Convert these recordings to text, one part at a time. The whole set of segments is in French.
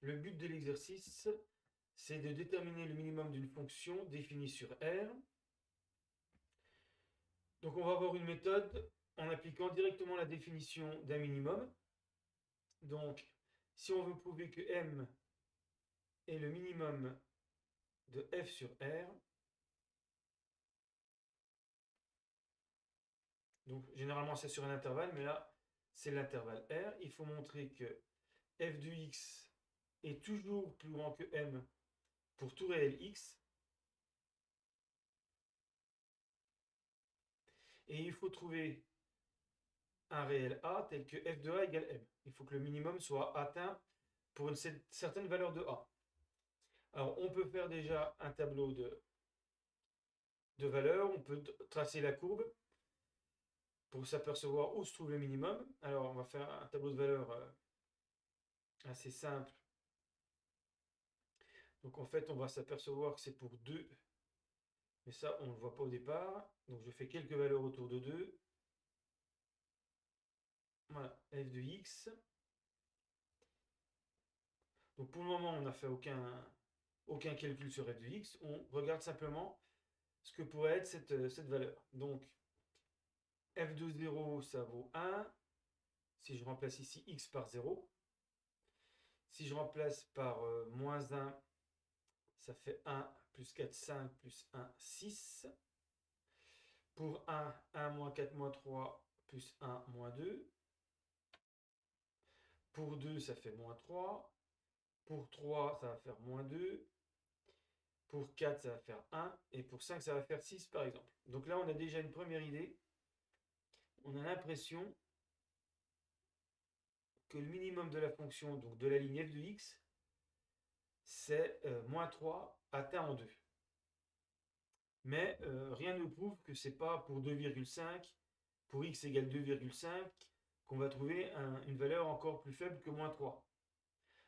le but de l'exercice, c'est de déterminer le minimum d'une fonction définie sur R. Donc on va avoir une méthode en appliquant directement la définition d'un minimum. Donc si on veut prouver que M est le minimum de f sur R, donc généralement c'est sur un intervalle, mais là c'est l'intervalle R, il faut montrer que f de x est toujours plus grand que M pour tout réel x, et il faut trouver un réel A tel que f de A égale M. Il faut que le minimum soit atteint pour une certaine valeur de A. Alors on peut faire déjà un tableau de valeurs, on peut tracer la courbe pour s'apercevoir où se trouve le minimum. Alors on va faire un tableau de valeurs assez simple. Donc en fait on va s'apercevoir que c'est pour 2, mais ça on ne le voit pas au départ. Donc je fais quelques valeurs autour de 2. Voilà, f de x. Donc pour le moment on n'a fait aucun calcul sur f de x, on regarde simplement ce que pourrait être cette valeur. Donc f de 0 ça vaut 1, si je remplace ici x par 0. Si je remplace par moins 1, ça fait 1 plus 4, 5 plus 1, 6. Pour 1, 1 moins 4 moins 3 plus 1 moins 2. Pour 2, ça fait moins 3. Pour 3, ça va faire moins 2. Pour 4, ça va faire 1. Et pour 5, ça va faire 6 par exemple. Donc là, on a déjà une première idée. On a l'impression que le minimum de la fonction, donc de la ligne f de x, c'est moins 3 atteint en 2. Mais rien ne prouve que ce n'est pas pour 2,5, pour x égale 2,5, qu'on va trouver une valeur encore plus faible que moins 3.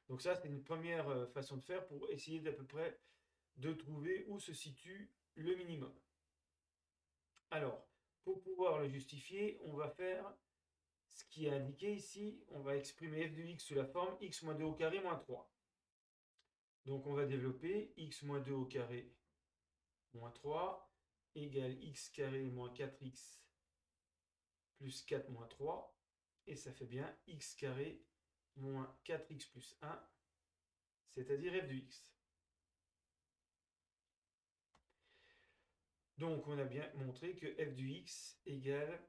Donc ça, c'est une première façon de faire pour essayer d'à peu près de trouver où se situe le minimum. Alors, pour pouvoir le justifier, on va faire ce qui est indiqué ici. On va exprimer f de x sous la forme x moins 2 au carré moins 3. Donc on va développer x moins 2 au carré moins 3 égale x carré moins 4x plus 4 moins 3. Et ça fait bien x carré moins 4x plus 1, c'est-à-dire f de x. Donc on a bien montré que f de x égale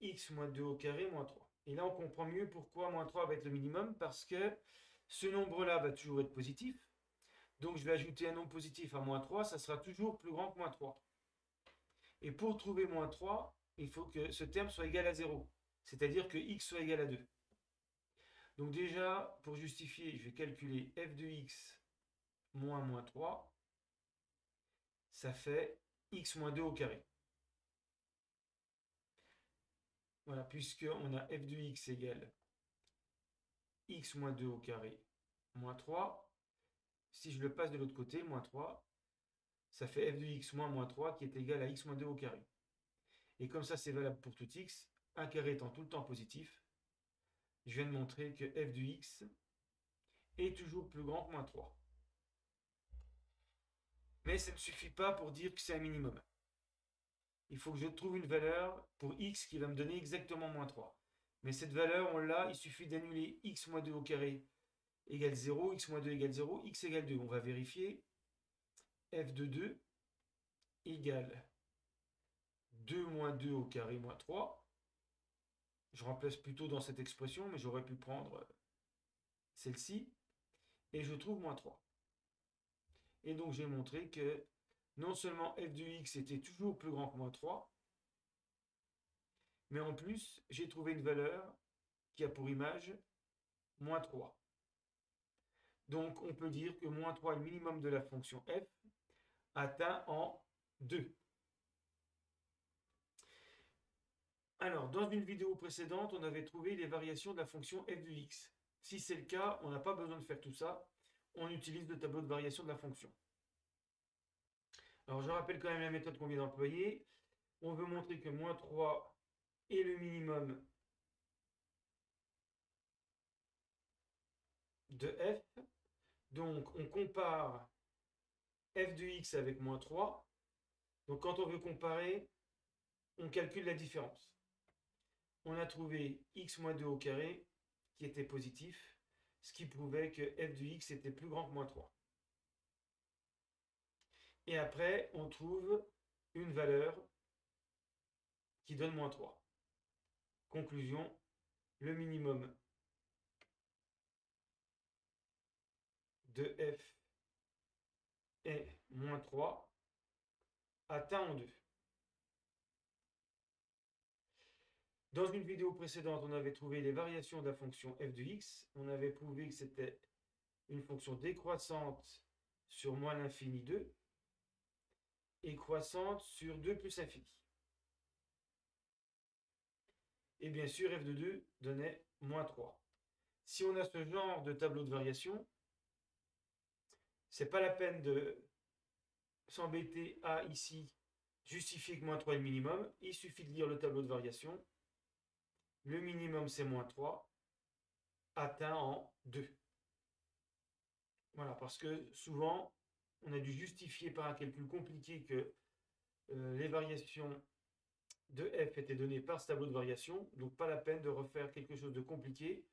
x moins 2 au carré moins 3. Et là on comprend mieux pourquoi moins 3 va être le minimum, parce que ce nombre-là va toujours être positif. Donc je vais ajouter un nombre positif à moins 3, ça sera toujours plus grand que moins 3. Et pour trouver moins 3, il faut que ce terme soit égal à 0. C'est-à-dire que x soit égal à 2. Donc déjà, pour justifier, je vais calculer f de x moins moins 3. Ça fait x moins 2 au carré. Voilà, puisqu'on a f de x égale x moins 2 au carré moins 3. Si je le passe de l'autre côté, moins 3, ça fait f de x moins moins 3 qui est égal à x moins 2 au carré. Et comme ça, c'est valable pour tout x, un carré étant tout le temps positif, je viens de montrer que f de x est toujours plus grand que moins 3. Mais ça ne suffit pas pour dire que c'est un minimum. Il faut que je trouve une valeur pour x qui va me donner exactement moins 3. Mais cette valeur, on l'a, il suffit d'annuler x moins 2 au carré égale 0, x moins 2 égale 0, x égale 2. On va vérifier. F de 2 égale 2 moins 2 au carré moins 3. Je remplace plutôt dans cette expression, mais j'aurais pu prendre celle-ci. Et je trouve moins 3. Et donc j'ai montré que non seulement f de x était toujours plus grand que moins 3, mais en plus j'ai trouvé une valeur qui a pour image moins 3. Donc on peut dire que moins 3 est le minimum de la fonction f atteint en 2. Alors, dans une vidéo précédente, on avait trouvé les variations de la fonction f de x. Si c'est le cas, on n'a pas besoin de faire tout ça. On utilise le tableau de variation de la fonction. Alors, je rappelle quand même la méthode qu'on vient d'employer. On veut montrer que moins 3 est le minimum de f. Donc, on compare f de x avec moins 3. Donc, quand on veut comparer, on calcule la différence. On a trouvé x moins 2 au carré qui était positif, ce qui prouvait que f de x était plus grand que moins 3. Et après, on trouve une valeur qui donne moins 3. Conclusion, le minimum de f est moins 3 atteint en 2. Dans une vidéo précédente, on avait trouvé les variations de la fonction f de x. On avait prouvé que c'était une fonction décroissante sur moins l'infini 2 et croissante sur 2 plus infini. Et bien sûr, f de 2 donnait moins 3. Si on a ce genre de tableau de variation, c'est pas la peine de s'embêter à ici justifier que moins 3 est le minimum. Il suffit de lire le tableau de variation. Le minimum, c'est moins 3, atteint en 2. Voilà, parce que souvent, on a dû justifier par un calcul compliqué que les variations de f étaient données par ce tableau de variation. Donc, pas la peine de refaire quelque chose de compliqué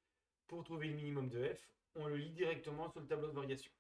pour trouver le minimum de f. On le lit directement sur le tableau de variation.